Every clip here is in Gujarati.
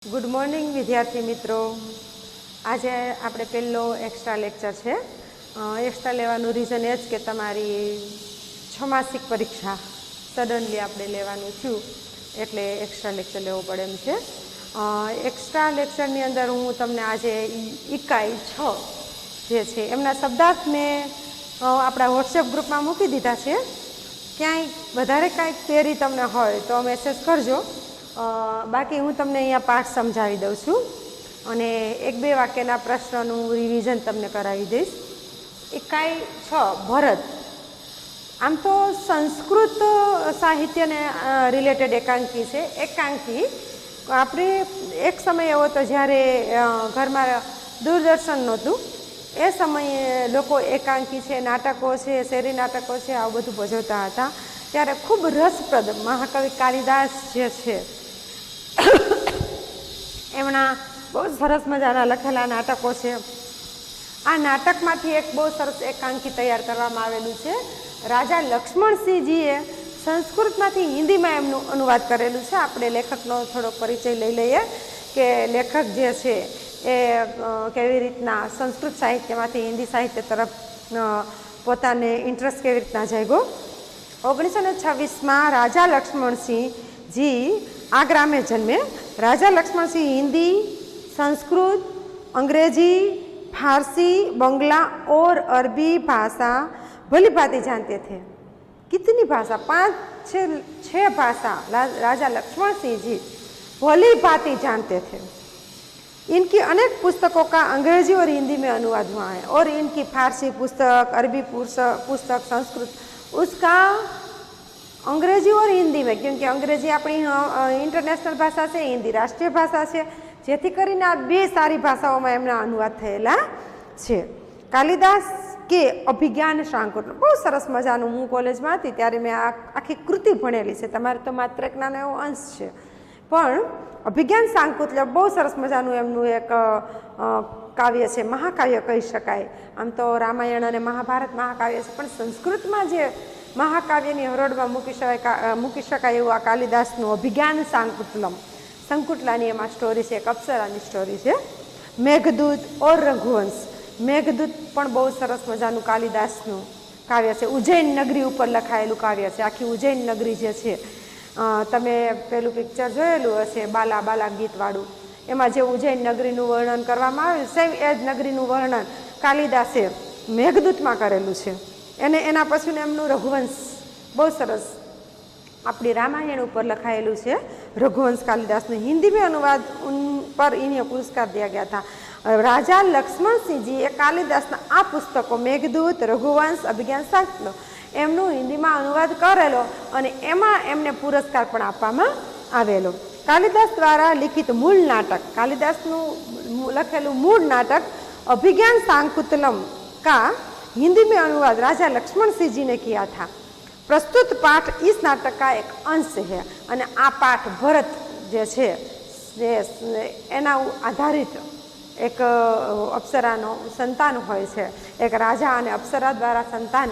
ગુડ મોર્નિંગ વિદ્યાર્થી મિત્રો. આજે આપણે પહેલો એક્સ્ટ્રા લેક્ચર છે. એક્સ્ટ્રા લેવાનું રીઝન એ જ કે તમારી છમાસિક પરીક્ષા સડનલી આપણે લેવાનું થયું એટલે એક્સ્ટ્રા લેક્ચર લેવો પડે એમ છે. એક્સ્ટ્રા લેક્ચરની અંદર હું તમને આજે ઇકાઈ 6 જે છે એમના શબ્દાર્થ મેં આપણા વોટ્સએપ ગ્રુપમાં મૂકી દીધા છે. ક્યાંય વધારે કાંઈક ક્વેરી તમને હોય તો મેસેજ કરજો. બાકી હું તમને અહીંયા પાઠ સમજાવી દઉં છું અને એક બે વાક્યના પ્રશ્નોનું રિવિઝન તમને કરાવી દઈશ. ઇકાઈ 6 ભરત. આમ તો સંસ્કૃત સાહિત્યને રિલેટેડ એકાંકી છે. એકાંકી આપણે એક સમય એવો હતો જ્યારે ઘરમાં દૂરદર્શન નહોતું. એ સમયે લોકો એકાંકી છે, નાટકો છે, શેરી નાટકો છે, આવું બધું ભજવતા હતા. ત્યારે ખૂબ રસપ્રદ મહાકવિ કાલિદાસ જે છે એમના બહુ સરસ મજાના લખેલા નાટકો છે. આ નાટકમાંથી એક બહુ સરસ એકાંકી તૈયાર કરવામાં આવેલું છે. રાજા લક્ષ્મણસિંહજીએ સંસ્કૃતમાંથી હિન્દીમાં એમનું અનુવાદ કરેલું છે. આપણે લેખકનો થોડોક પરિચય લઈ લઈએ કે લેખક જે છે એ કેવી રીતના સંસ્કૃત સાહિત્યમાંથી હિન્દી સાહિત્ય તરફ પોતાને ઇન્ટરેસ્ટ કેવી રીતના જાગ્યો. 1926માં રાજા લક્ષ્મણસિંહજી આ ગ્રામે જન્મે. राजा लक्ष्मण सिंह हिंदी, संस्कृत, अंग्रेजी, फारसी, बंगला और अरबी भाषा भली भांति जानते थे. कितनी भाषा? 5-6 भाषा राजा लक्ष्मण सिंह जी भली भांति जानते थे. इनकी अनेक पुस्तकों का अंग्रेजी और हिंदी में अनुवाद हुआ है और इनकी फारसी पुस्तक, अरबी पुस्तक, संस्कृत उसका अंग्रेजी और हिंदी में, क्योंकि अंग्रेजी अपनी इंटरनेशनल भाषा से, हिंदी राष्ट्रीय भाषा से, જેથી કરીને આ બે સારી ભાષાઓમાં એમના અનુવાદ થયેલા છે. કાલિદાસ કે અભિજ્ઞાન શાંકુતલમ બહુ સરસ મજાનું. હું કોલેજમાં હતી ત્યારે મેં આ આખી કૃતિ ભણેલી છે. તમારે તો માત્ર એક નાનો એવો અંશ છે, પણ અભિજ્ઞાન શાંકુતલમ બહુ સરસ મજાનું એમનું એક કાવ્ય છે. મહાકાવ્ય કહી શકાય. આમ તો રામાયણ અને મહાભારત મહાકાવ્ય છે, પણ સંસ્કૃતમાં જે મહાકાવ્યની હરોળમાં મૂકી શકાય એવું આ કાલિદાસનું અભિજ્ઞાન શાંકુતલમ. સંકુટલાની એમાં સ્ટોરી છે, એક અપ્સરાની સ્ટોરી છે. મેઘદૂત ઓર રઘુવંશ. મેઘદૂત પણ બહુ સરસ મજાનું કાલિદાસનું કાવ્ય છે. ઉજ્જૈન નગરી ઉપર લખાયેલું કાવ્ય છે. આખી ઉજ્જૈન નગરી જે છે, તમે પેલું પિક્ચર જોયેલું હશે બાલા બાલા ગીતવાળું, એમાં જે ઉજ્જૈન નગરીનું વર્ણન કરવામાં આવેલું સેમ એ જ નગરીનું વર્ણન કાલિદાસે મેઘદૂતમાં કરેલું છે. એના પછી એમનું રઘુવંશ બહુ સરસ આપણી રામાયણ ઉપર લખાયેલું છે. रघुवंश कालिदास ने हिंदी में अनुवाद उन पर इन्हें पुरस्कार दिया गया था. राजा लक्ष्मण सिंह जी એ કાલિદાસના આ પુસ્તકો મેઘદૂત, રઘુવંશ, અભિજ્ઞાન શાંકુતલમ એમનું હિન્દીમાં અનુવાદ કરેલો અને એમાં એમને પુરસ્કાર પણ આપવામાં આવેલો. કાલિદાસ દ્વારા લિખિત મૂળ નાટક, કાલિદાસનું લખેલું મૂળ નાટક અભિજ્ઞાન શાંકુતલમ का हिंदी में अनुवाद राजा लक्ष्मण सिंह जी ने किया था. प्रस्तुत पाठ इस नाटक का एक अंश है અને આ પાઠ ભરત જે છે એના આધારિત એક અપ્સરાનો સંતાન હોય છે. એક રાજા અને અપ્સરા દ્વારા સંતાન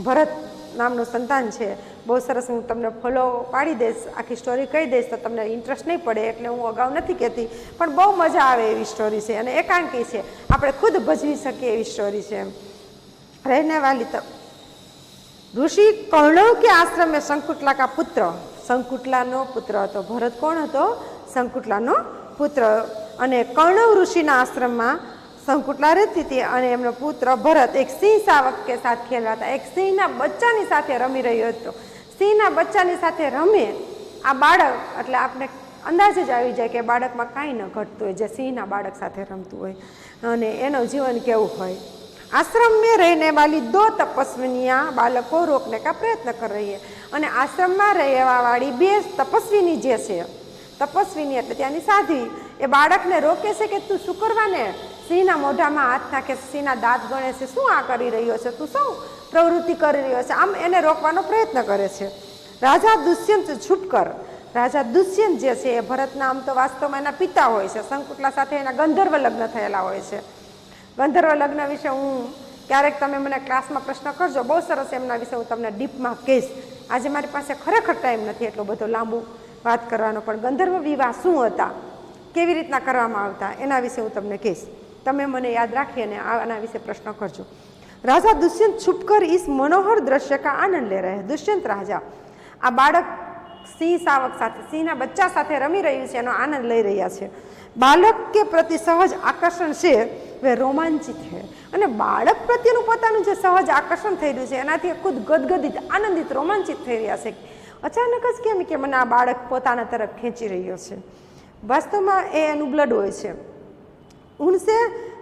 ભરત નામનું સંતાન છે. બહુ સરસ. હું તમને ફોલો પાડી દઈશ, આખી સ્ટોરી કહી દઈશ તો તમને ઇન્ટરેસ્ટ નહીં પડે એટલે હું અગાઉ નથી કહેતી, પણ બહુ મજા આવે એવી સ્ટોરી છે અને એકાંકી છે. આપણે ખુદ ભજવી શકીએ એવી સ્ટોરી છે. रहने वाली तब ऋषि कर्णव के आश्रम में संकुटला का पुत्र, संकुटलाનો પુત્ર હતો. ભરત કોણ હતો? સંકુટલાનો પુત્ર. અને કર્ણવ ઋષિના આશ્રમમાં સંકુટલા રહેતી હતી અને એમનો પુત્ર ભરત એક સિંહ શાવક કે સાથ ખેલવા હતા. એક સિંહના બચ્ચાની સાથે રમી રહ્યો હતો. સિંહના બચ્ચાની સાથે રમે આ બાળક એટલે આપણે અંદાજ જ આવી જાય કે બાળકમાં કાંઈ ન ઘટતું હોય જે સિંહના બાળક સાથે રમતું હોય અને એનું જીવન કેવું હોય. आश्रम में रहने वाली 2 तपस्विनियाँ बालक को रोकने का प्रयत्न कर रही है. અને આશ્રમમાં રહેવા વાળી 2 તપસ્વીની જે છે, તપસ્વીની એટલે ત્યાંની સાધ્વી, એ બાળકને રોકે છે કે તું શું કરવાને સિંહના મોઢામાં હાથ નાખે છે, સિંહના દાંત ગણે છે, શું આ કરી રહ્યો છે, તું શું પ્રવૃત્તિ કરી રહ્યો છે, આમ એને રોકવાનો પ્રયત્ન કરે છે. રાજા દુષ્યંત ચૂપ કર. રાજા દુષ્યંત જે છે એ ભરતના આમ તો વાસ્તવમાં એના પિતા હોય છે. સંકુટલા સાથે એના ગંધર્વ લગ્ન થયેલા હોય છે. ગંધર્વ લગ્ન વિશે હું ક્યારેક તમે મને ક્લાસમાં પ્રશ્ન કરજો, બહુ સરસ એમના વિશે હું તમને ડીપમાં કહીશ. આજે મારી પાસે ખરેખર ટાઈમ નથી એટલો બધો લાંબુ વાત કરવાનો, પણ ગંધર્વ વિવાહ શું હતા કેવી રીતના કરવામાં આવતા એના વિશે હું તમને કહીશ. તમે મને યાદ રાખી અને આના વિશે પ્રશ્ન કરજો. રાજા દુષ્યંત છુપકર इस मनोहर दृश्य का आनंद ले रहे हैं. દુષ્યંત રાજા આ બાળક સિંહ શાવક સાથે, સિંહના બચ્ચા સાથે રમી રહ્યું છે, એનો આનંદ લઈ રહ્યા છે. બાળક કે પ્રતિ સહજ આકર્ષણ છે વે રોમાંચિત છે. અને બાળક પ્રત્યેનું પોતાનું જે સહજ આકર્ષણ થઈ રહ્યું છે એનાથી ખુદ ગદગદિત, આનંદિત, રોમાંચિત થઈ રહ્યા છે. અચાનક જ કેમ કે મને આ બાળક પોતાના તરફ ખેંચી રહ્યો છે. વાસ્તવમાં એ એનું બ્લડ હોય છે. ઉનસે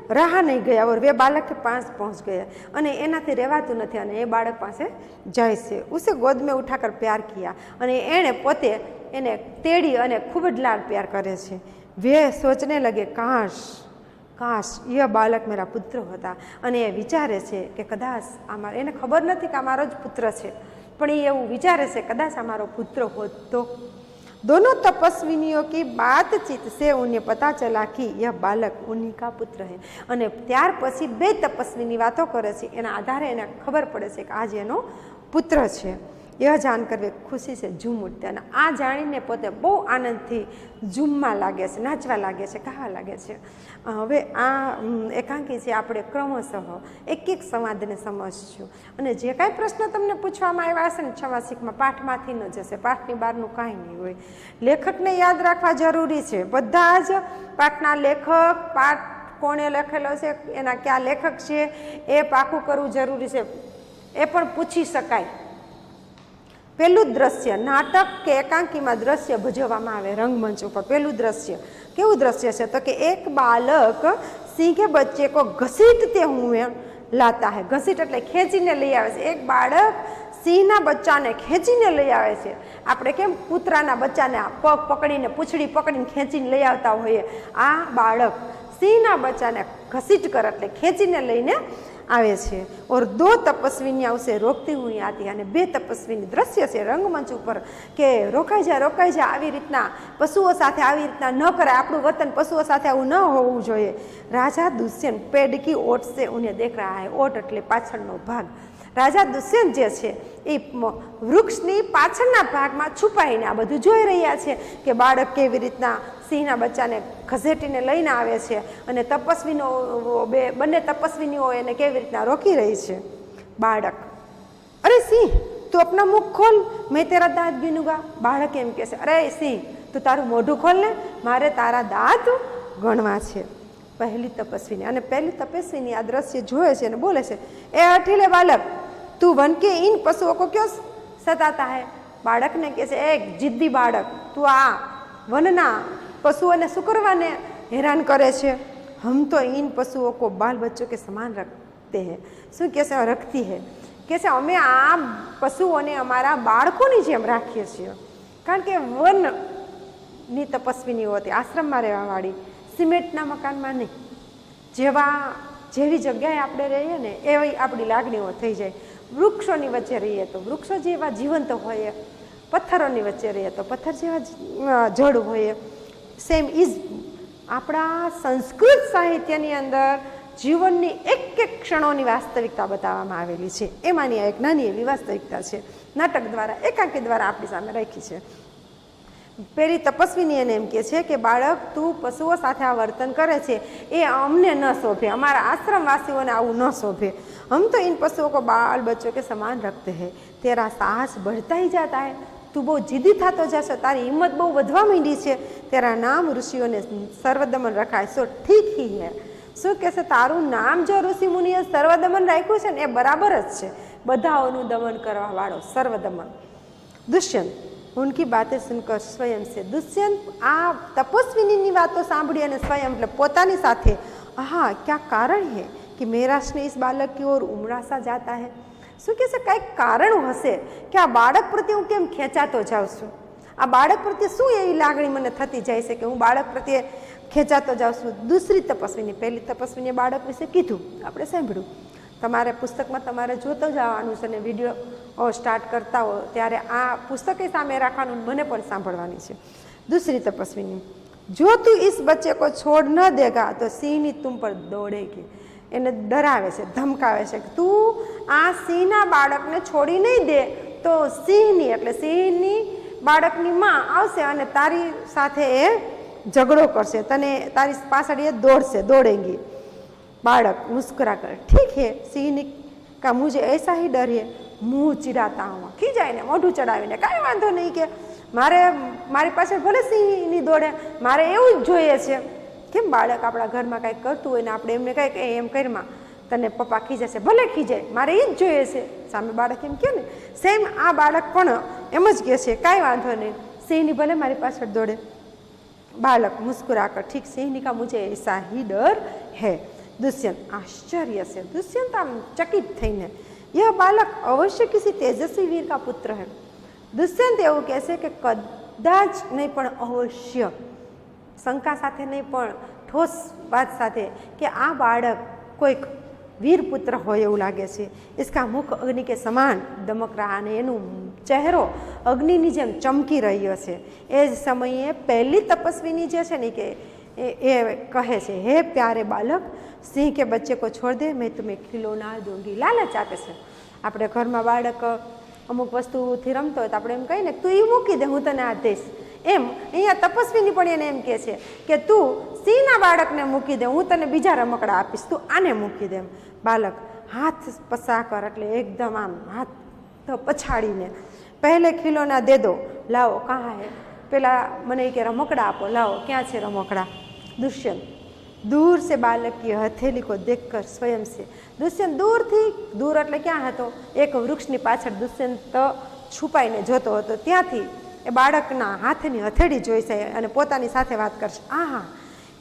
रहा नहीं गया और वे बालक के पास पहुंच गए અને એનાથી રહેવાતું નથી અને એ બાળક પાસે જાય છે. ઉસે ગોદ में उठाकर प्यार किया અને એણે પોતે એને તેડી અને ખૂબ જ લાડ પ્યાર કરે છે. वे सोचने लगे काश काश यह बालक मेरा पुत्र होता. અને એ વિચારે છે કે કદાચ અમારો, એને ખબર નથી કે અમારો જ પુત્ર છે, પણ એ એવું વિચારે છે કદાચ અમારો પુત્ર હોત તો. दोनों तपस्विनियों की बातचीत से उन्हें पता चला कि यह बालक उन्हीं का पुत्र है. અને ત્યાર પછી બે તપસ્વીની વાતો કરે છે, એના આધારે એને ખબર પડે છે કે આજે એનો પુત્ર છે. यह जानकर वे खुशी से झूम उठते. અને આ જાણીને પોતે બહુ આનંદથી ઝૂમવા લાગે છે, નાચવા લાગે છે, ગાવા લાગે છે. હવે આ એકાંકી છે, આપણે ક્રમશઃ એક એક સંવાદને સમજશું. અને જે કાંઈ પ્રશ્ન તમને પૂછવામાં આવ્યા હશે ને છમાસિકમાં, પાઠમાંથી ન જશે, પાઠની બહારનું કાંઈ નહીં હોય. લેખકને યાદ રાખવા જરૂરી છે. બધા જ પાઠના લેખક, પાઠ કોણે લખેલો છે, એના ક્યાં લેખક છે એ પાકું કરવું જરૂરી છે. એ પણ પૂછી શકાય. પહેલું દ્રશ્ય, નાટક કે એકાંકીમાં દ્રશ્ય ભજવવામાં આવે રંગમંચ ઉપર. પહેલું દ્રશ્ય કેવું દ્રશ્ય છે તો કે એક બાલક સિંહ કે બચ્ચે કો ઘસીટતે હુએ લાતા હે. ઘસીટ એટલે ખેંચીને લઈ આવે છે. એક બાળક સિંહના બચ્ચાને ખેંચીને લઈ આવે છે. આપણે કેમ કૂતરાના બચ્ચાને પગ પકડીને, પૂંછડી પકડીને ખેંચીને લઈ આવતા હોઈએ, આ બાળક સિંહના બચ્ચાને ઘસીટ કર એટલે ખેંચીને લઈને આવે છે. ઓર દો તપસ્વીનિયા ઉસે રોકતી હુઈ આતી. અને બે તપસ્વીની દ્રશ્ય છે રંગમંચ ઉપર કે રોકાઈ જા, રોકાઈ જા, આવી રીતના પશુઓ સાથે આવી રીતના ન કરાય, આપણું વતન પશુઓ સાથે આવું ન હોવું જોઈએ. રાજા દુષ્યંત પેડ કી ઓટ સે ઉन्हें દેખ રહા હૈ. ઓટ એટલે પાછળનો ભાગ. રાજા દુષ્યંત જે છે એ વૃક્ષની પાછળના ભાગમાં છુપાઈને આ બધું જોઈ રહ્યા છે કે બાળક કેવી રીતના સિંહના બચ્ચાને ઘસેટીને લઈને આવે છે અને તપસ્વીનો બંને તપસ્વીનીઓ એને કેવી રીતના રોકી રહી છે. બાળક, અરે સિંહ તું અપના મુખ ખોલ, મેં તેરા દાંત ગીનુંગા. બાળક એમ કહે છે, અરે સિંહ તું તારું મોઢું ખોલ ને, મારે તારા દાંત ગણવા છે. પહેલી તપસ્વીની, અને પહેલી તપસ્વીની આ દ્રશ્ય જોવે છે અને બોલે છે, એ હઠીલે બાલક તું વન કે इन પશુઓ को क्यों सताता है. બાળકને કહે છે, એક જિદ્દી બાળક, તું આ વનના પશુઓને શું કરવાને હેરાન કરે છે. હમ તો इन પશુઓ को बाल बच्चों के समान रखते हैं. શું કહે છે, રખતી હે. કહે છે અમે આ પશુઓને અમારા બાળકોની જેમ રાખીએ છીએ. કારણ કે વનની તપસ્વીનીઓ હતી, આશ્રમમાં રહેવાવાળી, સિમેન્ટના મકાનમાં નહીં. જેવી જગ્યાએ આપણે રહીએ ને એવી આપણી લાગણીઓ થઈ જાય. વૃક્ષોની વચ્ચે રહીએ તો વૃક્ષો જેવા જીવંત હોય, પથ્થરોની વચ્ચે રહીએ તો પથ્થર જેવા જડ હોય. સેમ ઇઝ આપણા સંસ્કૃત સાહિત્યની અંદર જીવનની એક એક ક્ષણોની વાસ્તવિકતા બતાવવામાં આવેલી છે. એમાંની આ એક નાની એવી વાસ્તવિકતા છે, નાટક દ્વારા, એકાંકી દ્વારા આપણી સામે રાખી છે. પેલી તપસ્વીની એને એમ કહે છે કે બાળક તું પશુઓ સાથે આ વર્તન કરે છે એ અમને ન શોભે, અમારા આશ્રમવાસીઓને આવું ન શોભે. हम तो इन पशुओं को बाल बच्चों के समान रखते हैं. तेरा साहस बढ़ता ही जाता है. તું બહુ જીદી થતો જશો, તારી હિંમત બહુ વધવા માંડી છે. તેરા નામ ઋષિઓને સર્વદમન રખાય સો ઠીક હી હે. શું કહે છે, તારું નામ જો ઋષિ મુનિએ સર્વદમન રાખ્યું છે ને એ બરાબર જ છે, બધાઓનું દમન કરવા વાળો સર્વદમન. દુષ્યંત ઉનકી બાતે સુનકર સ્વયં છે. દુષ્યંત આ તપસ્વીની વાતો સાંભળી અને સ્વયં એટલે પોતાની સાથે, હા ક્યાં કારણ હે कि मेरा स्नेह इस बालक की ओर उमड़ा सा जाता है. શું કહે છે, કંઈક કારણ હશે કે આ બાળક પ્રત્યે હું કેમ ખેંચાતો જાઉં છું. આ બાળક પ્રત્યે શું એવી લાગણી મને થતી જાય છે કે હું બાળક પ્રત્યે ખેંચાતો જાઉં છું. દૂસરી તપસ્વીની, પહેલી તપસ્વીને બાળક વિશે કીધું, આપણે સાંભળ્યું. તમારે પુસ્તકમાં તમારે જોતો જવાનું છે ને વિડીયો સ્ટાર્ટ કરતા હો ત્યારે આ પુસ્તકે સામે રાખવાનું, મને પણ સાંભળવાની છે. દૂસરી તપસ્વીની, જો તું इस बच्चे को छोड़ न देगा तो सिंहनी तुम पर दौड़ेगी. એને ડરાવે છે, ધમકાવે છે કે તું આ સિંહના બાળકને છોડી નહીં દે તો સિંહની એટલે સિંહની બાળકની માં આવશે અને તારી સાથે એ झगड़ो करशे, तने तारी पाछळ ये दौड़शे, दौड़ेंगी। बालक मुस्कुरा कर, ठीक है सिंह का मुझे ऐसा ही डर है, मुंह चिड़ाता हुआ खीजाईने मोढुं चढ़ावीने, काई वांधो नहीं के मारे मारी पाछळ भले सिंह नहीं दौड़े, मारे एवुं ज जोईए छे। केम बाळक आपणा घरमां कांई करतुं होय ने आपणे एમને कांई कहीએ एम करीमां तने पप्पा खीजाशे, भले खीजाय मारे ई ज जोईए छे। सामे बाळक एम कहे ने सेम आ बाळक पण एम ज कहे छे, कांई वांधो नहीं सिंहनी भले मारी पाछळ दौड़े। बालक मुस्कुरा कर, ठीक सिंहनी का मुझे ऐसा ही डर है। दुष्यंत आश्चर्य से, दुष्यंत आम चकित थईने, यह बालक अवश्य किसी तेजस्वी वीर का पुत्र है। दुष्यंत एवं कहे कि कदाच नहीं पण अवश्य, शंका साथे नहीं पण ठोस बात साथे कि आ बालक कोई वीर पुत्र हो एवं लागे छे। इसका मुख अग्नि के समान दमक रहा ने एनु चेहरो अग्निनी जेम चमकी रह्यो छे। ए ज समये पहली तपस्वीनी जे छे ने के ए कहे छे, हे प्यारे बालक, सिंह के बच्चे को छोड़ दे, मैं तुम्हें खिलौना दूंगी। लालच आपे छे। આપણે ઘરમાં બાળક અમુક વસ્તુથી રમતો હોય તો આપણે એમ કહીએ ને તું એ મૂકી દે, હું તને આ દઈશ, એમ અહીંયા તપસ્વીની પણ એને એમ કહે છે કે તું સિંહના બાળકને મૂકી દે, હું તને બીજા રમકડા આપીશ, તું આને મૂકી દે. એમ બાળક હાથ પસા કર એટલે એકદમ આમ હાથ પછાડીને પહેલે ખીલોના દે દો, લાવો કાં હે, પેલા મને કે રમકડા આપો, લાવો ક્યાં છે રમકડા. दुष्यंत दूर से बालक की हथेली को देखकर स्वयं से, दुष्यंत दूर थी, दूर એટલે ક્યાં હતો, એક વૃક્ષની પાછળ દુષ્યંત છુપાઈને જોતો હતો, ત્યાંથી એ બાળકના હાથની હથેળી જોઈશે અને પોતાની સાથે વાત કરશે. આહા,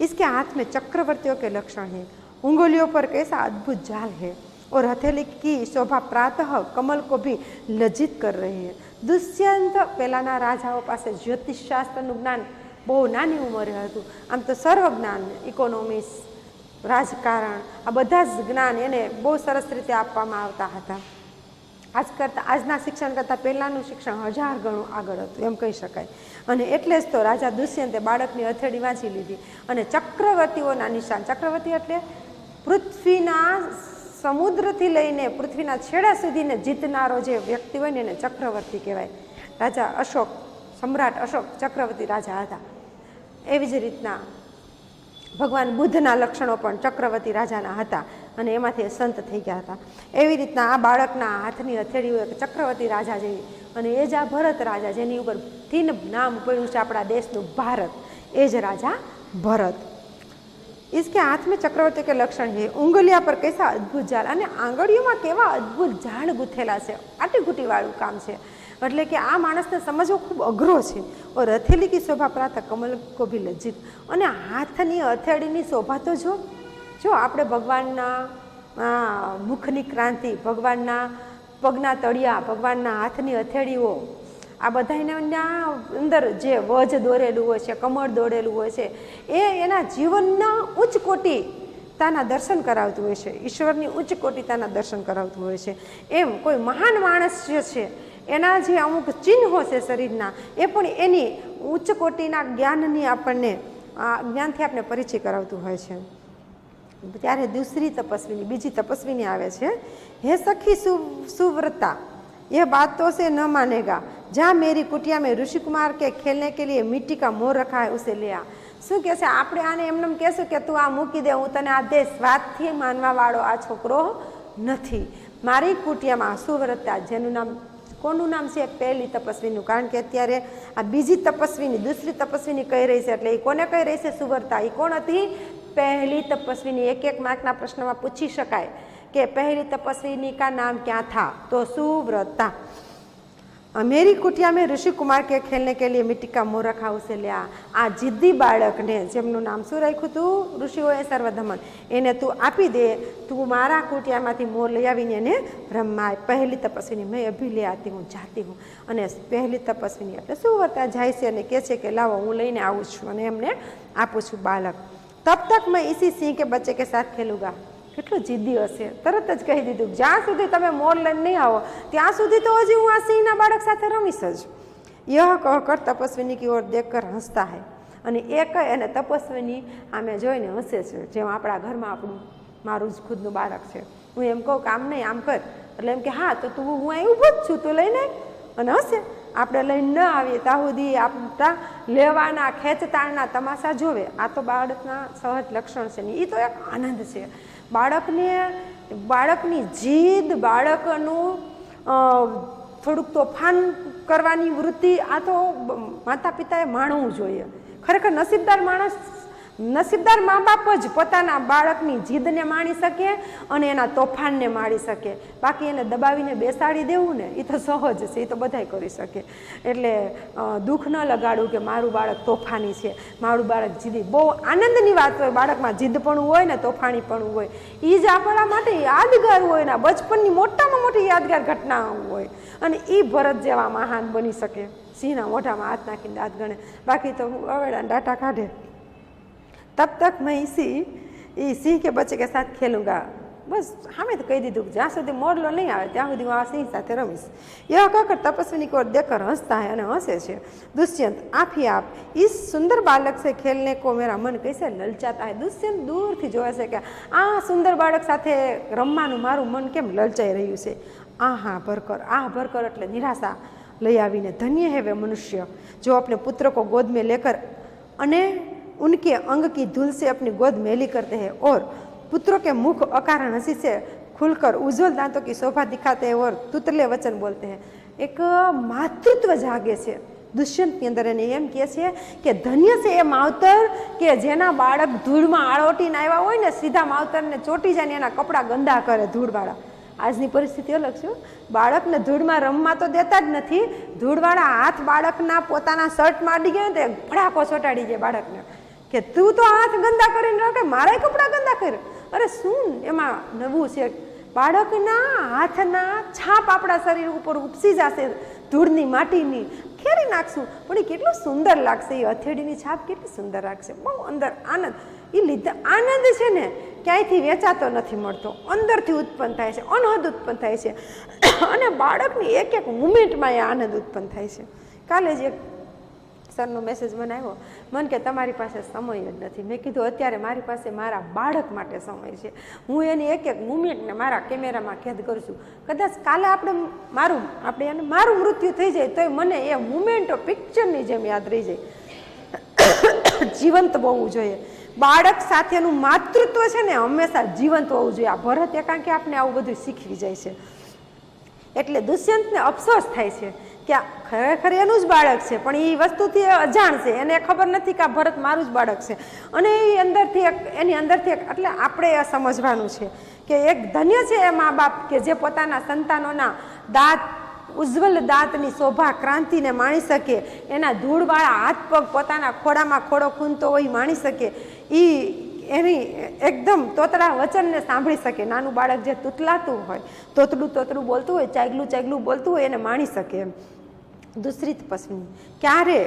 इसके हाथ में चक्रवर्तियों के लक्षण हैं, उंगलियों पर कैसा अद्भुत जाल है और हथेली की शोभा प्रातः कमल को भी लज्जित कर रही है. दुष्यंत પહેલાના રાજાઓ પાસે જ્યોતિષ શાસ્ત્રનું જ્ઞાન બહુ નાની ઉંમરે હતું. આમ તો સર્વ જ્ઞાન, ઇકોનોમિક્સ, રાજકારણ, આ બધા જ જ્ઞાન એને બહુ સરસ રીતે આપવામાં આવતા હતા. આજના શિક્ષણ કરતાં પહેલાંનું શિક્ષણ 1000 ગણું આગળ હતું એમ કહી શકાય. અને એટલે જ તો રાજા દુષ્યંતે બાળકની હથેળી વાંચી લીધી અને ચક્રવર્તીઓના નિશાન, ચક્રવર્તી એટલે પૃથ્વીના સમુદ્રથી લઈને પૃથ્વીના છેડા સુધીને જીતનારો જે વ્યક્તિ હોય ને એને ચક્રવર્તી કહેવાય. રાજા અશોક, સમ્રાટ અશોક ચક્રવર્તી રાજા હતા. એવી જ રીતના ભગવાન બુદ્ધના લક્ષણો પણ ચક્રવર્તી રાજાના હતા અને એમાંથી સંત થઈ ગયા હતા. એવી રીતના આ બાળકના હાથની હથેળી હોય ચક્રવર્તી રાજા જેવી. અને એ જ આ ભરત રાજા જેની ઉપરથી નામ પડ્યું છે આપણા દેશનું ભારત, એ જ રાજા ભરત. इसके हाथ में चक्रवर्ती के लक्षण है, उंगलिया पर कैसा अद्भुत जाल, અને આંગળીઓમાં કેવા અદ્ભુત ઝાડ ગૂંથેલા છે, આટીઘૂંટીવાળું કામ છે. એટલે કે આ માણસને સમજવો ખૂબ અઘરો છે. ઓર હથેલી કી શોભા પ્રાત કમલ કો ભી લજ્જિત, અને હાથની હથેળીની શોભા તો જો આપણે ભગવાનના મુખની ક્રાંતિ, ભગવાનના પગના તળિયા, ભગવાનના હાથની હથેળીઓ, આ બધાના અંદર જે વજ દોરેલું હોય છે, કમળ દોરેલું હોય છે, એ એના જીવનના ઉચ્ચ કોટિતાના દર્શન કરાવતું હોય છે, ઈશ્વરની ઉચ્ચ કોટિતાના દર્શન કરાવતું હોય છે. એમ કોઈ મહાન માણસ જે છે એના જે અમુક ચિહ્નો છે શરીરના, એ પણ એની ઉચ્ચ કોટિના જ્ઞાનની આપણને જ્ઞાનથી આપણે પરિચય કરાવતું હોય છે. ત્યારે બીજી તપસ્વીની આવે છે, હે સખી સુવ્રતા, यह बात तो से न मानेगा, जहाँ मेरी कुटिया में ऋषि कुमार के खेलने के लिए मिट्टी का मोर रखा है उसे ले आ. શું કહેશે, આપણે આને એમને કહેશું કે તું આ મૂકી દે, હું તને આ દઈશ, વાતથી માનવાવાળો આ છોકરો નથી. મારી કુટિયામાં સુવ્રતા, જેનું નામ, કોનું નામ છે, પહેલી તપસ્વીનું, કારણ કે અત્યારે આ બીજી તપસ્વીની, દૂસરી તપસ્વીની કહી રહી છે, એટલે એ કોને કહી રહી છે, સુવ્રતા. એ કોણ હતી? પહેલી તપસ્વીની. એક માર્કના પ્રશ્નમાં પૂછી શકાય कि पहली तपस्विनी का नाम क्या था, तो सुव्रता. मेरी कुटिया में ऋषि कुमार के खेलने के लिए मिट्टी का मोर रखा, उसे ले आ. आ जिद्दी बाळकने, જેમનું નામ શું રાખ્યું તું, ઋષિઓએ સર્વધમન, એને તું આપી દે, તું મારા કુટિયામાંથી મોર લઈ આવીને એને રમાય. પહેલી તપસ્વીની, મેં અભી લે આતી હું, જાતી હું. અને પહેલી તપસ્વીની એટલે સુવ્રતા જાય છે અને કહે છે કે લાવો હું લઈને આવું છું અને એમને આપું છું બાળક. તબ તક મેં ઇસી સિંહ કે બચ્ચે કે સાથ ખેલુંગા. કેટલું જીદ્દી હશે, તરત જ કહી દીધું, જ્યાં સુધી તમે મોર લઈને નહીં આવો ત્યાં સુધી તો હજી હું આ સિંહના બાળક સાથે રમીશ જ. યહ કહકર તપસ્વીની કી ઓર દેખકર હસતા હૈ. અને એ કહે અને તપસ્વીની આમે જોઈને હસે છે, જેમ આપણા ઘરમાં આપણું મારું જ ખુદનું બાળક છે. હું એમ કહું કે આમ નહીં આમ કર, એટલે એમ કે હા તો તું, હું અહીં ઊભો જ છું, તું લઈને અને હસે. આપણે લઈને ન આવીએ ત્યાં સુધી આપણા લેવાના ખેંચતાણના તમાશા જોવે. આ તો બાળકના સહજ લક્ષણ છે ને, એ તો એક આનંદ છે. બાળકની જીદ, બાળકનું થોડુંક તોફાન કરવાની વૃત્તિ, આ તો માતા પિતાએ માણવું જોઈએ. ખરેખર નસીબદાર મા બાપ જ પોતાના બાળકની જીદને માણી શકે અને એના તોફાનને માણી શકે. બાકી એને દબાવીને બેસાડી દેવું ને એ તો સહજ છે, એ તો બધાય કરી શકે. એટલે દુઃખ ન લગાડવું કે મારું બાળક તોફાની છે, મારું બાળક જીદી. બહુ આનંદની વાત હોય બાળકમાં જીદપણું હોય ને તોફાનીપણું હોય. એ જ આપણા માટે યાદગાર હોય ને, બચપનની મોટામાં મોટી યાદગાર ઘટનાઓ હોય. અને એ ભરત જેવા મહાન બની શકે. સિંહના મોઢામાં હાથ નાખીને દાંત ગણે, બાકી તો અવેડા ડાટા કાઢે. તબ તક મેં સિંહ કે બચ્ચે કે સાથ ખેલુંગા. બસ હમે તો કહી દીધું કે જ્યાં સુધી મોરલો નહીં આવે ત્યાં સુધી હું આ સિંહ સાથે રમીશ. यह कहकर तपस्विनी को देखकर हंसता है અને હસે છે. દુષ્યંત आप ही आप इस सुंदर बालक से खेलने को मेरा मन कैसे ललचाता है. દુષ્યંત દૂરથી જોવે છે કે આ સુંદર બાળક સાથે રમવાનું મારું મન કેમ લલચાઈ રહ્યું છે. આહ ભરકર એટલે નિરાશા લઈ આવીને. ધન્ય है वे मनुष्य जो अपने पुत्र को गोद में लेकर અને उनके अंग की धूल से अपनी गोद मैली करते हैं और पुत्रों के मुख अकारण हंसी से खुलकर उज्जवल दांतों की शोभा दिखाते हैं और तुतले वचन बोलते हैं. एक मातृत्व जागे છે દુષ્યંતની અંદર. એને એમ કહે છે કે ધન્ય છે એ માવતર કે જેના બાળક ધૂળમાં આળોટીને આવ્યા હોય ને, સીધા માવતરને ચોટી જાય ને એના કપડાં ગંદા કરે ધૂળવાળા. આજની પરિસ્થિતિ અલગ છે. બાળકને ધૂળમાં રમવા તો દેતા જ નથી. ધૂળવાળા હાથ બાળકના પોતાના શર્ટમાં અડી ગયા ને તો ભડાકો ચોટાડી જાય બાળકને કે તું તો હાથ ગંદા કરીને રાખે, મારા કપડાં ગંદા કરે. અરે શું એમાં નવું છે? બાળકના હાથના છાપ આપણા શરીર ઉપર ઉપસી જશે ધૂળની માટીની, ખેરી નાખશું પણ એ કેટલું સુંદર લાગશે. એ હથેળીની છાપ કેટલી સુંદર લાગશે. બહુ અંદર આનંદ. એ લીધે આનંદ છે ને ક્યાંયથી વેચાતો નથી મળતો, અંદરથી ઉત્પન્ન થાય છે, અનહદ ઉત્પન્ન થાય છે. અને બાળકની એક એક મુમેન્ટમાં એ આનંદ ઉત્પન્ન થાય છે. કાલે જ એક સરનો મેસેજ મને આવ્યો, મને કે તમારી પાસે સમય જ નથી. મેં કીધું અત્યારે મારી પાસે મારા બાળક માટે સમય છે. હું એની એક એક મુમેન્ટને મારા કેમેરામાં કેદ કરું છું. કદાચ કાલે મારું મૃત્યુ થઈ જાય તોય મને એ મુમેન્ટો પિક્ચરની જેમ યાદ રહી જાય. જીવંત હોવું જોઈએ. બાળક સાથેનું માતૃત્વ છે ને હંમેશા જીવંત હોવું જોઈએ. આ ભરત એકાંકી આપણે આવું બધું શીખવી જાય છે. એટલે દુષ્યંતને અફસોસ થાય છે કે ખરેખર એનું જ બાળક છે પણ એ વસ્તુથી અજાણ છે. એને ખબર નથી કે આ ભરત મારું જ બાળક છે. અને એની અંદરથી એટલે આપણે એ સમજવાનું છે કે એક ધન્ય છે એ મા બાપ કે જે પોતાના સંતાનોના ઉજ્જવલ દાંતની શોભા ક્રાંતિને માણી શકે, એના ધૂળવાળા હાથ પગ પોતાના ખોડામાં ખોડો ખૂંદતો હોય માણી શકે, એની એકદમ તોતરા વચનને સાંભળી શકે. નાનું બાળક જે તૂતલાતું હોય, તોતડું બોલતું હોય, ચાગલું બોલતું હોય એને માણી શકે. એમ दूसरी तपस्विनी ક્યારે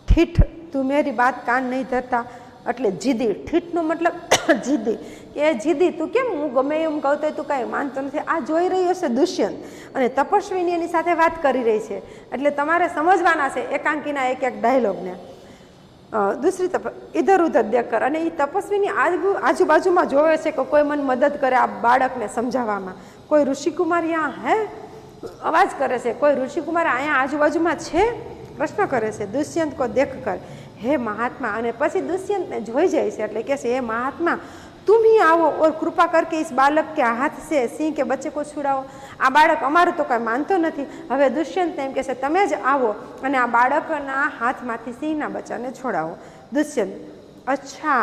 ઠીઠ તું મેરી બાત કાન નહીં ધરતા. એટલે જીદી. ઠીઠનો મતલબ જીદી. કે જીદી તું કેમ હું ગમે એમ કહું તો તું કાંઈ માનતો નથી. આ જોઈ રહ્યો છે દુષ્યંત અને તપસ્વીની એની સાથે વાત કરી રહી છે. એટલે તમારે સમજવાના છે એકાંકીના એક એક ડાયલોગને. દૂસરી ઇધર ઉધર દેખકર. અને એ તપસ્વીની આજુબાજુમાં જોવે છે કે કોઈ મને મદદ કરે આ બાળકને સમજાવવામાં. કોઈ ઋષિકુમાર યાં હે અવાજ કરે છે, કોઈ ઋષિકુમાર અહીંયા આજુબાજુમાં છે પ્રશ્ન કરે છે. દુષ્યંત કો દેખ કર હે મહાત્મા. અને પછી દુષ્યંતને જોઈ જાય છે એટલે કહે છે હે મહાત્મા तुम ही आओ और कृपा करके इस बालक के हाथ से सिंह के बच्चे को छुड़ाओ. આ બાળક અમારું તો કાંઈ માનતો નથી. હવે દુષ્યંત એમ કહે છે તમે જ આવો અને આ બાળકના હાથમાંથી સિંહના બચ્ચાને છોડાવો. દુષ્યંત અચ્છા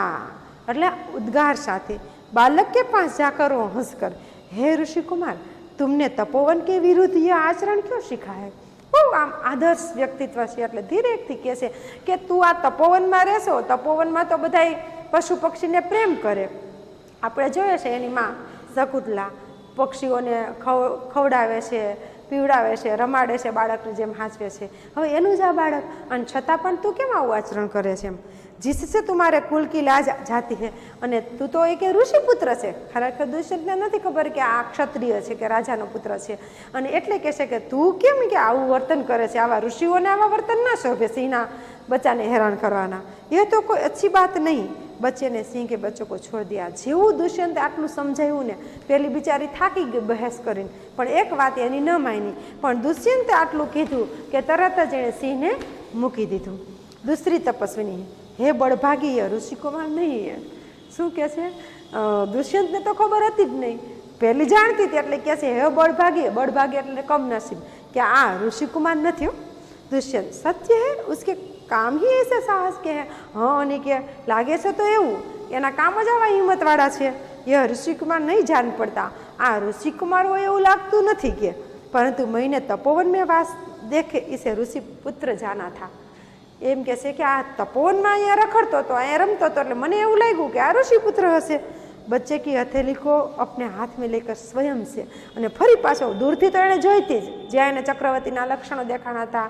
એટલે ઉદ્ગાર સાથે बालक के पास जाकर वो हंसकर हे ऋषि कुमार तुमने तपोवन के विरुद्ध यह आचरण क्यों सीखा है. બહુ આમ આદર્શ વ્યક્તિત્વ છે. એટલે ધીરેથી કહે છે કે તું આ તપોવનમાં રહેશો, તપોવનમાં તો બધા પશુ પક્ષીને પ્રેમ કરે. આપણે જોઈએ છે એની માં શકુંતલા પક્ષીઓને ખવડાવે છે, પીવડાવે છે, રમાડે છે, બાળકની જેમ હાંચવે છે. હવે એનું જ આ બાળક અને છતાં પણ તું કેમ આવું આચરણ કરે છે. એમ जिससे तुम्हारे कुल की लाज जाती है. અને તું તો એક ઋષિપુત્ર છે. ખરેખર દુષ્યંતને નથી ખબર કે આ ક્ષત્રિય છે કે રાજાનો પુત્ર છે. અને એટલે કહે છે કે તું કેમ કે આવું વર્તન કરે છે. આવા ઋષિઓને આવા વર્તન ના શોભે સિંહના બચ્ચાને હેરાન કરવાના. એ તો કોઈ अच्छी बात नहीं. बच्चे ने सिंह के बच्चों को छोड़ दिया। जेवुं दुष्यंते आटલું સમજાવ્યું ને પેલી બિચારી થાકી ગઈ બહેસ કરીને, પણ એક વાત એની ન માની, પણ દુષ્યંતે આટલું કીધું કે તરત જ એણે સિંહને મૂકી દીધું। दूसरी तपस्विनी, हे बड़भागी ऋषिकुमार नहीं है। શું કહે છે? દુષ્યંતને તો ખબર હતી જ નહીં, પહેલી જાણતી હતી એટલે કહે છે હે બળભાગી। બળભાગી એટલે કમનસીબ કે આ ઋષિકુમાર નથી હો। दुष्यंत, सत्य है, उसके काम ही ऐसे साहस के हैं। हाँ, અને કે લાગે છે તો એવું એના કામ જ આવા હિંમતવાળા છે। એ ઋષિકુમાર નહીં જાન પડતા, આ ઋષિકુમાર હોય એવું લાગતું નથી કે, પરંતુ મહિને તપોવન में वास देखे इसे ऋषि पुत्र जाना था। એમ કહે છે કે આ તપોવનમાં અહીંયા રખડતો હતો, અહીંયા રમતો હતો એટલે મને એવું લાગ્યું કે આ ઋષિપુત્ર હશે। बच्चे की हथेली को अपने हाथ में लेकर स्वयं से, અને ફરી પાછો દૂરથી તો એણે જોઈતી જ, જ્યાં એને ચક્રવર્તીના લક્ષણો દેખાણા હતા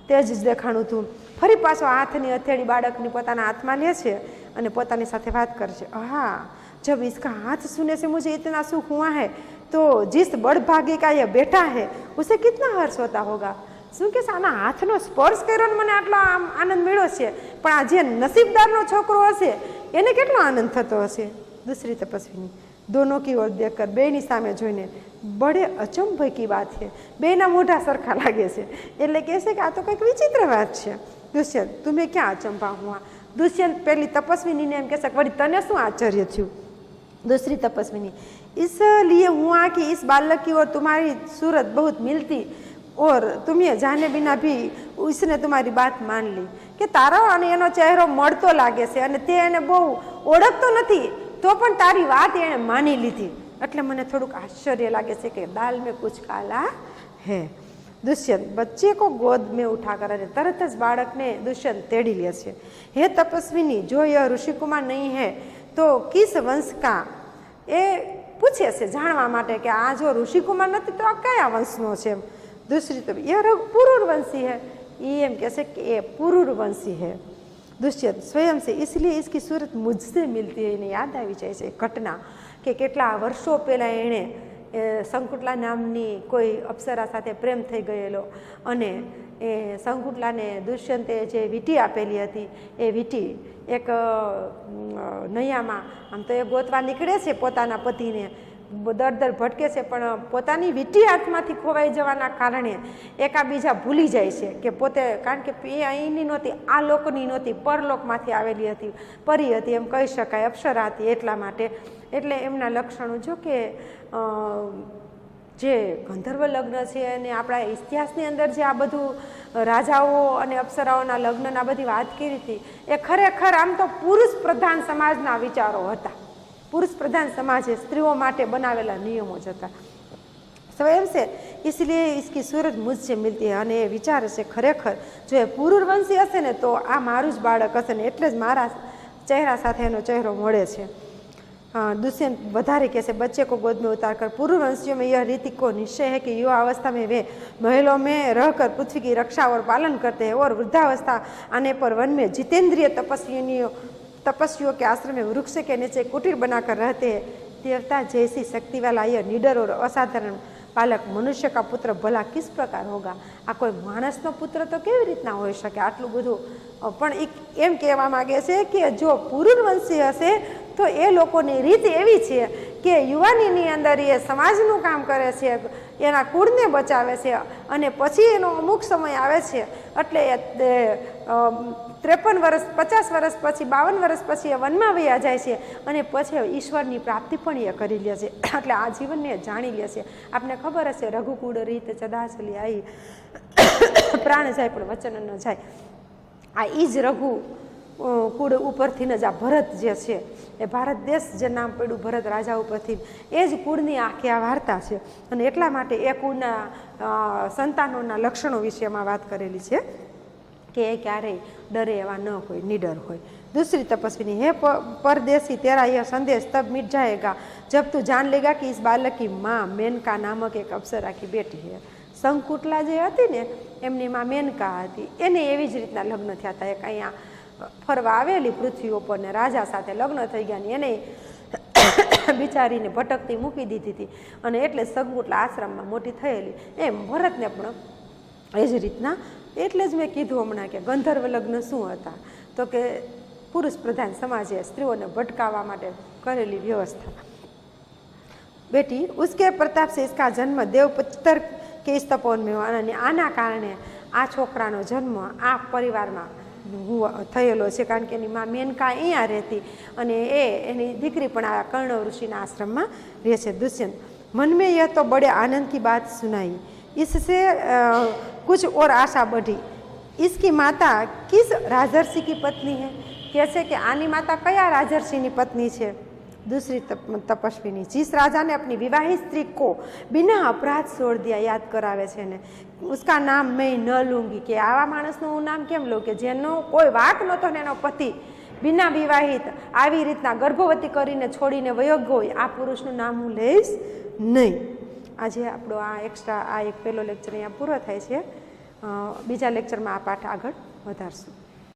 તે જ દેખાણું હતું। ફરી પાછો હાથની હથેળી બાળકની પોતાના હાથમાં લે છે અને પોતાની સાથે વાત કરશે। હા, जब इसका हाथ सुनने से मुझे इतना सुख हुआ है तो जिस बड़भागी का ये बेटा है उसे कितना हर्ष होता होगा। શું કે આના હાથનો સ્પર્શ કર્યો ને મને આટલો આનંદ મળ્યો છે, પણ આ જે નસીબદારનો છોકરો હશે એને કેટલો આનંદ થતો હશે। दूसरी तपस्विनी, दोनों की ओर देखकर बेनी सामे जोईने, बड़े अचंभे की बात है, बेना मोढा सरखा लागे छे એટલે કહે છે કે આ તો કંઈક વિચિત્ર વાત છે। दुष्यंत, तुम्हें क्या अचंभा हुआ? दुष्यंत પેલી તપસ્વિનીને એમ કહે છે વળી તને શું આશ્ચર્ય થયું? दूसरी तपस्विनी, इसलिए हुआ कि इस बालक की ओर तुम्हारी सूरत बहुत मिलती और तुम ये जाने बिना भी उसने तुम्हारी बात मान ली કે તારો અને એનો ચહેરો મળતો લાગે છે અને તે એને બહુ ઓળખતો નથી તો પણ તારી વાત એણે માની લીધી, એટલે મને થોડુંક આશ્ચર્ય લાગે છે કે દાલ में कुछ काला है। दुष्यंत, बच्चे को गोद में उठाकर અને તરત જ બાળકને દુષ્યંત તેડી લે છે। हे तपस्विनी, जो यह ऋषिकुमार नहीं है तो किस वंश का? એ પૂછે છે જાણવા માટે કે આ જો ઋષિકુમાર નથી તો આ કયા વંશનો છે। दूसरी तो यह पुरुरवंशी है, ये एम कैसे कि ये पुरुरवंशी है। दुष्यंत, स्वयं से, इसलिए इसकी सूरत मुझसे मिलती है। એને યાદ આવી જાય છે ઘટના કે કેટલા વર્ષો પહેલાં એણે સંકુટલા નામની કોઈ અપ્સરા સાથે પ્રેમ થઈ ગયેલો અને એ સંકુટલાને દુષ્યંતે જે વીંટી આપેલી હતી એ વીંટી એક નૈયામાં આમ તો એ ગોતવા નીકળે છે પોતાના પતિને, દર દર ભટકે છે પણ પોતાની વીંટી હાથમાંથી ખોવાઈ જવાના કારણે એકાબીજા ભૂલી જાય છે કે પોતે, કારણ કે એ અહીંની નહોતી, આ લોકની નહોતી, પરલોકમાંથી આવેલી હતી, પરી હતી એમ કહી શકાય, અપ્સરા હતી એટલા માટે। એટલે એમના લક્ષણો જો કે જે ગંધર્વ લગ્ન છે અને આપણા ઇતિહાસની અંદર જે આ બધું રાજાઓ અને અપ્સરાઓના લગ્નના બધી વાત કરી હતી એ ખરેખર આમ તો પુરુષ પ્રધાન સમાજના વિચારો હતા। पुरुष प्रधान समाज है, स्त्रियों माटे बनावेला नियमों ज हता। स्वयं से, इसलिए इसकी सूरत मुझसे मिलती है। અને એ વિચાર છે ખરેખર જો એ પુરુરવંશી હશે ને તો આ મારું જ બાળક હશે ને એટલે જ મારા ચહેરા સાથે એનો ચહેરો મળે છે। दुष्यंत વધારે कहसे, बच्चे को गोद में उतार कर पुरुरवंशियों में यह रीति को निश्चय है कि युवा अवस्था में वे महलों में रहकर पृथ्वी की रक्षा और पालन करते हैं और वृद्धावस्था आने पर वन में जितेंद्रिय तपस्वियों के आश्रम में वृक्ष के नीचे कुटीर बनाकर रहते हैं। देवता जैसी शक्ति वाला यह निडर और असाधारण बालक मनुष्य का पुत्र भला किस प्रकार होगा? आ कोई माणसनो पुत्र तो केवी रीतना होई शके? आटલું બધું પણ એમ કહેવા માંગે છે કે જો પુરુરવંશી હશે તો એ લોકોની રીત એવી છે કે યુવાનીની અંદર એ સમાજનું કામ કરે છે, એના કુળને બચાવે છે અને પછી એનો અમુક સમય આવે છે એટલે 53 વર્ષ 50 વર્ષ પછી 52 વર્ષ પછી એ વનમાં વયા જાય છે અને પછી ઈશ્વરની પ્રાપ્તિ પણ એ કરી લે છે, એટલે આ જીવનને જાણી લે છે। આપને ખબર હશે રઘુકુળ રીત ચદાચલી આવી પ્રાણ જાય પણ વચન ન જાય। આ ઈ જ રઘુ કુળ ઉપરથી જ આ ભરત જે છે એ ભારત દેશ જે નામ પડ્યું ભરત રાજા ઉપરથી એ જ કુળની આખી આ વાર્તા છે અને એટલા માટે એ કુળના સંતાનોના લક્ષણો વિશેમાં વાત કરેલી છે કે એ ક્યારેય ડરે એવા ન હોય, નિડર હોય। दूसरी तपस्विनी, हे परदेसी, तेरा यह संदेश तब मिट जाएगा जब तू जान लेगा कि इस बालक की माँ मेनका नामक एक अप्सरा की बेटी है। સંકુટલા જે હતી ને એમની માં મેનકા હતી, એને એવી જ રીતના લગ્ન થયા હતા। એક અહીંયા ફરવા આવેલી પૃથ્વી ઉપર ને રાજા સાથે લગ્ન થઈ ગયા ને એને બિચારીને ભટકતી મૂકી દીધી હતી અને એટલે સંકુટલા આશ્રમમાં મોટી થયેલી। એમ ભરતને પણ એ જ રીતના, એટલે જ મેં કીધું હમણાં કે ગંધર્વ લગ્ન શું હતા તો કે પુરુષ પ્રધાન સમાજે સ્ત્રીઓને ભટકાવવા માટે કરેલી વ્યवस्था। बेटी उसके प्रताप से इसका जन्म देवपुत्र के इस तपोवन में हुआ અને આના કારણે આ છોકરાનો જન્મ આ પરિવારમાં થયેલો છે, કારણ કે એની માં મેનકા અહીંયા રહેતી અને એની દીકરી પણ આ કર્ણ ઋષિના આશ્રમમાં રહે છે। दुष्यंत मन में यह तो बड़े आनंद की बात सुनाई, इससे कुछ और आशा बढ़ी। इसकी माता किस राजर्षि की पत्नी है? कैसे कि आनी माता कया राजर्षि की पत्नी है? दूसरी तपस्विनी जिस राजा ने अपनी विवाहित स्त्री को बिना अपराध छोड़ दिया, याद करावे छे ने, उसका नाम मैं न लूँगी कि आवा माणसનું હું નામ કેમ લઉં કે જેનો કોઈ વાક નહોતો ને એનો પતિ બિના વિવાહિત આવી રીતના ગર્ભવતી કરીને છોડીને વયો ગયો, આ પુરુષનું નામ હું લઈશ નહીં। આજે આપણો આ એક્સ્ટ્રા આ એક પહેલો લેક્ચર અહીંયા પૂરો થાય છે। બીજા લેક્ચરમાં આ પાઠ આગળ વધારશું।